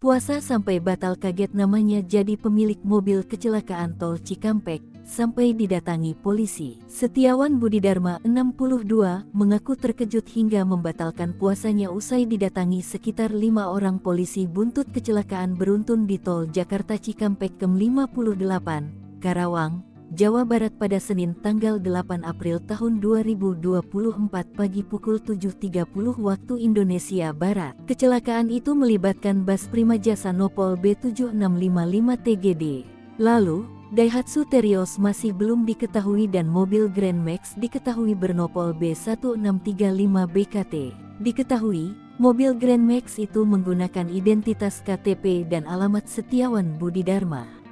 Puasa sampai batal, kaget namanya jadi pemilik mobil kecelakaan tol Cikampek, sampai didatangi polisi. Setiawan Budidarma, 62, mengaku terkejut hingga membatalkan puasanya usai didatangi sekitar 5 orang polisi buntut kecelakaan beruntun di tol Jakarta Cikampek Kem58, Karawang, Jawa Barat pada Senin tanggal 8 April tahun 2024 pagi pukul 7.30 waktu Indonesia Barat. Kecelakaan itu melibatkan bus Primajasa Nopol B7655 TGD. Lalu, Daihatsu Terios masih belum diketahui dan mobil Grand Max diketahui bernopol B1635 BKT. Diketahui, mobil Grand Max itu menggunakan identitas KTP dan alamat Setiawan Budidarma.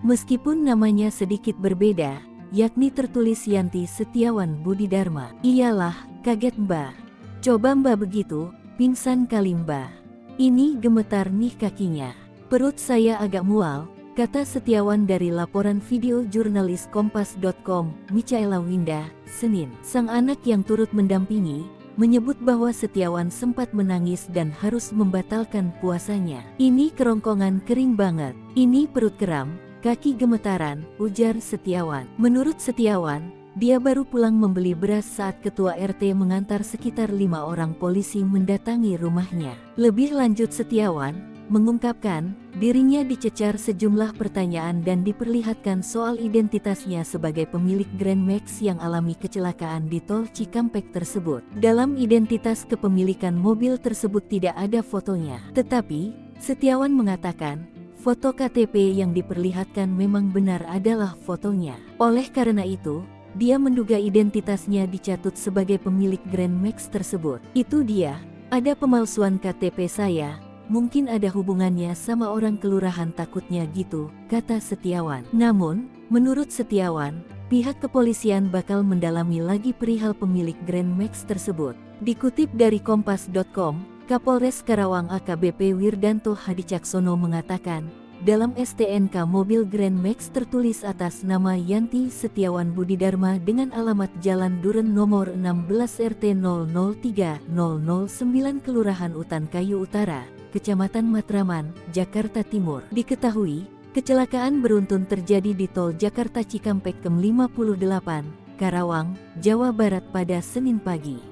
Meskipun namanya sedikit berbeda, yakni tertulis Yanti Setiawan Budidarma. Iyalah, kaget mbah. Coba mbah begitu, pingsan kali mbah. Ini gemetar nih kakinya. Perut saya agak mual, kata Setiawan dari laporan video jurnalis Kompas.com, Michaela Winda, Senin. Sang anak yang turut mendampingi, menyebut bahwa Setiawan sempat menangis dan harus membatalkan puasanya. Ini kerongkongan kering banget, ini perut kram, kaki gemetaran, ujar Setiawan. Menurut Setiawan, dia baru pulang membeli beras saat ketua RT mengantar sekitar 5 orang polisi mendatangi rumahnya. Lebih lanjut Setiawan mengungkapkan, dirinya dicecar sejumlah pertanyaan dan diperlihatkan soal identitasnya sebagai pemilik Grand Max yang alami kecelakaan di tol Cikampek tersebut. Dalam identitas kepemilikan mobil tersebut tidak ada fotonya. Tetapi, Setiawan mengatakan, foto KTP yang diperlihatkan memang benar adalah fotonya. Oleh karena itu, dia menduga identitasnya dicatut sebagai pemilik Grand Max tersebut. Itu dia, ada pemalsuan KTP saya, mungkin ada hubungannya sama orang kelurahan takutnya gitu, kata Setiawan. Namun, menurut Setiawan, pihak kepolisian bakal mendalami lagi perihal pemilik Grand Max tersebut. Dikutip dari Kompas.com, Kapolres Karawang AKBP Wirdanto Hadicaksono mengatakan, dalam STNK mobil Grand Max tertulis atas nama Yanti Setiawan Budidarma dengan alamat Jalan Duren nomor 16 RT 003009 Kelurahan Utan Kayu Utara, Kecamatan Matraman, Jakarta Timur. Diketahui, kecelakaan beruntun terjadi di tol Jakarta Cikampek Kem58, Karawang, Jawa Barat pada Senin pagi.